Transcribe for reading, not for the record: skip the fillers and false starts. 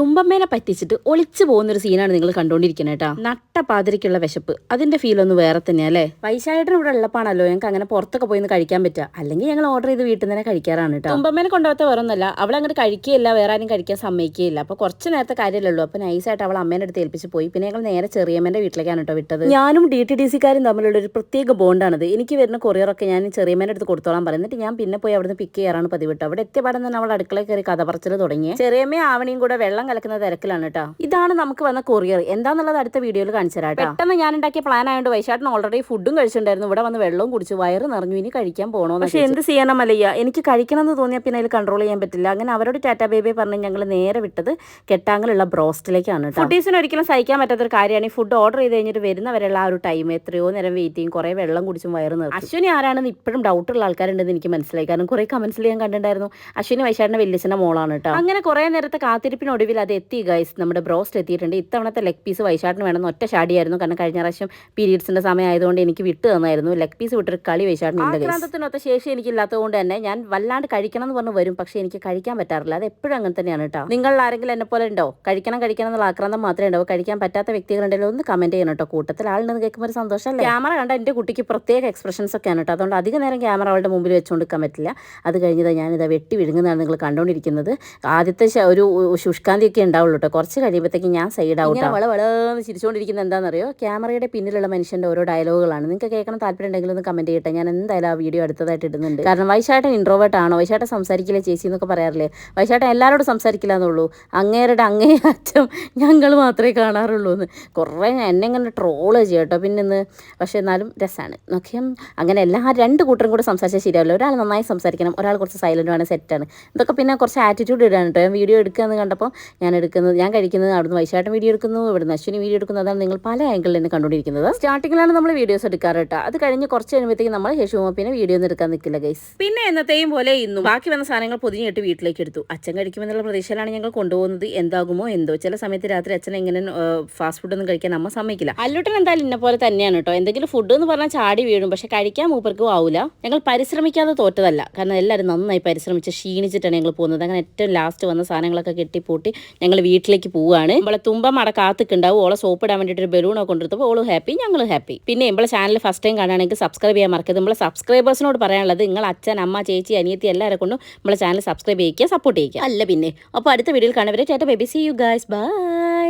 തുമ്പമ്മേനെ പറ്റിച്ചിട്ട് ഒളിച്ചു പോകുന്നൊരു സീനാണ് നിങ്ങൾ കണ്ടുകൊണ്ടിരിക്കുന്നത് കേട്ടോ. നട്ട പാതിരിക്കുള്ള വിശപ്പ്, അതിന്റെ ഫീൽ ഒന്ന് വേറെ തന്നെയല്ലേ. വൈശാഖേട്ടൻ ഇവിടെ ഉള്ളപ്പാണല്ലോ ഞങ്ങൾക്ക് അങ്ങനെ പുറത്തൊക്കെ പോയി കഴിക്കാൻ പറ്റുക. അല്ലെങ്കിൽ ഞങ്ങൾ ഓർഡർ ചെയ്ത് വീട്ടിൽ നിന്ന് തന്നെ കഴിക്കാറാണ് കേട്ടോ. തുമ്പമ്മേനെ കൊണ്ടുപോകാത്ത വേറൊന്നല്ല, അവൾ അങ്ങോട്ട് കഴിക്കുകയില്ല, വേറെ ആരും കഴിക്കാൻ സമ്മതിക്കുകയില്ല. അപ്പോൾ കുറച്ച് നേരത്തെ കാര്യമല്ലോ, അപ്പോൾ നൈസായിട്ട് അവൾ അമ്മേനെ അടുത്ത് ഏൽപ്പിച്ച് പോയി. പിന്നെ ഞങ്ങൾ നേരെ ചെറിയമ്മേന്റെ വീട്ടിലേക്കാണ് കേട്ടോ വിട്ടത്. ഞാനും DTDC-കാരും തമ്മിലുള്ള ഒരു പ്രത്യേക ബോണ്ടാണത്. എനിക്ക് വരുന്ന കൊറിയറൊക്കെ ഞാൻ ചെറിയമ്മേന്റെ അടുത്ത് കൊടുത്തോളാൻ പറയുന്നിട്ട് ഞാൻ പിന്നെ പോയി അവിടുന്ന് പിക്ക് ചെയ്യാറാണ് പതിവ് കേട്ടോ. അവിടെ എത്തിയ പാടം തന്നെ അവൾ അടുക്കളയിൽ കയറി കഥ പറച്ചിൽ തുടങ്ങി. ചെറിയമ്മയും ആവണിയും കൂടെ വെള്ളം കലക്കുന്ന തിരക്കിലാണ് കേട്ടോ. ഇതാണ് നമുക്ക് വന്ന കൊറിയർ. എന്താന്നുള്ളത് അടുത്ത വീഡിയോയിൽ കാണിച്ചു തരാം. പെട്ടെന്ന് ഞാൻ ഉണ്ടാക്കിയ പ്ലാൻ ആയതുകൊണ്ട് വൈശാട്ടൻ ഓൾറെഡി ഫുഡും കഴിച്ചിട്ടുണ്ടായിരുന്നു. ഇവിടെ വന്ന് വെള്ളവും കുടിച്ചു, വയറ് നിറഞ്ഞു, ഇനി കഴിക്കാൻ പോകണോ. പക്ഷെ എന്ത് ചെയ്യണം മല്ലയ്യ, എനിക്ക് കഴിക്കണം എന്ന് തോന്നിയാൽ പിന്നെ അതിൽ കൺട്രോൾ ചെയ്യാൻ പറ്റില്ല. അങ്ങനെ അവരോട് ടാറ്റാ ബേബി പറഞ്ഞ് ഞങ്ങൾ നേരെ വിട്ടത് കെട്ടാങ്ങലുള്ള ബ്രോസ്റ്റിലേക്കാണ് കേട്ടോ. ഫുഡീസിന് ഒരിക്കലും സഹിക്കാൻ പറ്റാത്തൊരു കാര്യമാണ് ഈ ഫുഡ് ഓർഡർ ചെയ്ത് കഴിഞ്ഞിട്ട് വരുന്നവരെയുള്ള ആ ഒരു ടൈം. എത്രയോ നേരം വെയിറ്റ് ചെയ്യും, കുറേ വെള്ളം കുടിച്ചും വയറ് നിറഞ്ഞു. അശ്വിനി ആരാണെന്ന് ഇപ്പോഴും ഡൗട്ടുള്ള ആൾക്കാരുണ്ടെന്ന് എനിക്ക് മനസ്സിലായി. കാരണം കുറേ കമന്റ്സിൽ ഞാൻ കണ്ടിട്ടുണ്ടായിരുന്നു അശ്വിനി വൈശാട്ടിന്റെ വലിയച്ഛന്റെ മോളാണ് കേട്ടോ. അങ്ങനെ കുറേ നേരത്തെ കാത്തിരിപ്പിനൊടുവിൽ അത് എത്തി ഗൈസ്. നമ്മുടെ ബ്രോസ്റ്റ് എത്തിയിട്ടുണ്ട്. ഇത്തവണത്തെ ലെഗ് പീസ് വൈശാട്ടിന് വേണമെന്ന് ഒറ്റ ഷാടിയായിരുന്നു. കാരണം കഴിഞ്ഞ പ്രാവശ്യം പീരീഡ്സിന്റെ സമയം ആയതുകൊണ്ട് എനിക്ക് വിട്ട് തന്നായിരുന്നു. ലെഗ് പീസ് വിട്ടൊരു കളി വൈശാട്ടിന് ആക്രാന്തത്തിനൊത്ത ശേഷി എനിക്കില്ലാത്തതുകൊണ്ട് തന്നെ ഞാൻ വല്ലാണ്ട് കഴിക്കണം എന്ന് പറഞ്ഞ് വരും, പക്ഷെ എനിക്ക് കഴിക്കാൻ പറ്റാറില്ല. അത് എപ്പോഴും അങ്ങനെ തന്നെയാണ് കേട്ടോ. നിങ്ങൾ ആരെങ്കിലും എന്നെ പോലെ ഉണ്ടോ? കഴിക്കണം എന്നുള്ള ആക്രാന്തം മാത്രമേ ഉണ്ടാവും. കഴിക്കാൻ പറ്റാത്ത വ്യക്തികളുണ്ടെങ്കിൽ ഒന്ന് കമന്റ് ചെയ്യണം കേട്ടോ. കൂട്ടത്തിൽ ആളുണ്ടെന്ന് കേൾക്കുമ്പോൾ ഒരു സന്തോഷമല്ലേ. ക്യാമറ കണ്ട എൻ്റെ കുട്ടിക്ക് പ്രത്യേക എക്സ്പ്രഷൻസ് ഒക്കെയാണ് കേട്ടോ. അതുകൊണ്ട് അധികം നേരം ക്യാമറ അവളുടെ മുമ്പിൽ വെച്ചുകൊണ്ടിരിക്കാൻ പറ്റില്ല. അത് കഴിഞ്ഞത് ഞാനിത് വെട്ടി വിഴുങ്ങുന്നതാണ് നിങ്ങൾ കണ്ടുകൊണ്ടിരിക്കുന്നത്. ആദ്യത്തെ ഒരു ശുഷ്കാന്തിയൊക്കെ ഉണ്ടാവുള്ളൂ കേട്ടോ. കുറച്ച് കഴിയുമ്പോഴത്തേക്ക് ഞാൻ സൈഡ് ഔട്ട് വളവളന്ന് ചിരിച്ചുകൊണ്ടിരിക്കുന്നത് എന്താണെന്നറിയോ? ക്യാമറയുടെ പിന്നിലുള്ള മനുഷ്യൻ്റെ ഓരോ ഡയലോഗുകളാണ്. നിങ്ങൾക്ക് കേൾക്കണം താല്പര്യം ഉണ്ടെങ്കിൽ ഒന്ന് കമന്റ് ചെയ്യട്ടെ. ഞാൻ എന്തായാലും ആ വീഡിയോ അടുത്തതായിട്ട് ഇടുന്നുണ്ട്. കാരണം വൈശാട്ടൻ ഇൻട്രോവേർട്ട് ആണോ? വൈശാട്ടൻ സംസാരിക്കില്ല ചേച്ചി എന്നൊക്കെ പറയാറില്ലേ? വൈശാട്ടൻ എല്ലാവരോടും സംസാരിക്കില്ല എന്നുള്ളൂ. അങ്ങേരുടെ അങ്ങേ അറ്റം ഞങ്ങൾ മാത്രമേ കാണാറുള്ളൂ എന്ന് കുറേ എന്നെ ഇങ്ങനെ ട്രോള് ചെയ്യും കേട്ടോ. പിന്നെ പക്ഷേ എന്നാലും രസമാണ് ഓക്കെ. അങ്ങനെ രണ്ട് കൂട്ടരും കൂടെ സംസാരിച്ചാൽ ശരിയാവില്ല. ഒരാൾ നന്നായി സംസാരിക്കണം, ഒരാൾ കുറച്ച് സൈലൻ്റ് ആണ്, സെറ്റാണ്. ഇതൊക്കെ പിന്നെ കുറച്ച് ആറ്റിറ്റ്യൂഡ് ഇടാണ് കേട്ടോ. ഞാൻ വീഡിയോ എടുക്കുകയെന്ന് കണ്ടപ്പോൾ ഞാൻ കഴിക്കുന്നത് അവിടുന്ന് വൈശാട്ടൻ വീഡിയോ എടുക്കുന്നു, ഇവിടുന്ന് അശ്വിനി വീഡിയോ എടുക്കുന്നു. അതാണ് നിങ്ങൾ പല ആംഗിളിൽ നിന്ന് കണ്ടുകൊണ്ടിരിക്കുന്നത്. സ്റ്റാർട്ടിങ്ങിലാണ് നമ്മൾ വീഡിയോസ് എടുക്കാറ് കേട്ടോ. അത് കഴിഞ്ഞ് കുറച്ച് കഴിയുമ്പോഴത്തേക്ക് നമ്മൾ ശേഷവും പിന്നെ വീഡിയോ ഒന്നും എടുക്കാൻ നിൽക്കില്ല ഗൈസ്. പിന്നെ എന്നത്തെയും പോലെ ഇന്നും ബാക്കി വന്ന സാധനങ്ങൾ പൊതിഞ്ഞിട്ട് വീട്ടിലേക്ക് എടുത്തു. അച്ഛൻ കഴിക്കുമെന്നുള്ള പ്രതീക്ഷയിലാണ് ഞങ്ങൾ കൊണ്ടുപോകുന്നത്. എന്താകുമോ എന്തോ. ചില സമയത്ത് രാത്രി അച്ഛൻ ഇങ്ങനെ ഫാസ്റ്റ് ഫുഡ് ഒന്നും കഴിക്കാൻ അമ്മ സമ്മതിക്കില്ല. അല്ലുട്ടൻ എന്തായാലും ഇന്ന പോലെ തന്നെയാണ് കേട്ടോ. എന്തെങ്കിലും ഫുഡ് എന്ന് പറഞ്ഞാൽ ചാടി വീഴും, പക്ഷെ കഴിക്കാൻ മൂപ്പർക്കും ആവില്ല. ഞങ്ങൾ പരിശ്രമിക്കാതെ തോറ്റതല്ല, കാരണം എല്ലാവരും നന്നായി പരിശ്രമിച്ച് ക്ഷീണിച്ചിട്ടാണ് ഞങ്ങൾ പോകുന്നത്. അങ്ങനെ ഏറ്റവും ലാസ്റ്റ് വന്ന സാധനങ്ങളൊക്കെ കെട്ടിപ്പൂട്ടി ഞങ്ങൾ വീട്ടിലേക്ക് പോവുകയാണ്. നമ്മളെ തുമ്പം അട കാത്തിക്കുണ്ടാവും. ഓളെ സോപ്പ് ഇടാൻ വേണ്ടിയിട്ട് ഒരു ബലൂണൊക്കെ കൊണ്ടെടുത്തപ്പോൾ ഓളും ഹാപ്പി, ഞങ്ങൾ ഹാപ്പി. പിന്നെ നമ്മളെ ചാനൽ ഫസ്റ്റ് ടൈം കാണുകയാണെങ്കിൽ സബ്സ്ക്രൈബ് ചെയ്യാൻ മറക്കരുത്. നമ്മളെ സബ്സ്ക്രൈബേഴ്സിനോട് പറയാനുള്ളത് നിങ്ങൾ അച്ഛൻ, അമ്മ, ചേച്ചി, അനിയത്തി എല്ലാവരെ കൊണ്ടും നമ്മളെ ചാനൽ സബ്സ്ക്രൈബ് ചെയ്യുക, സപ്പോർട്ട് ചെയ്യുക. അല്ല പിന്നെ അപ്പോൾ അടുത്ത വീഡിയോയിൽ കാണുവരെ tata baby, see you guys, by.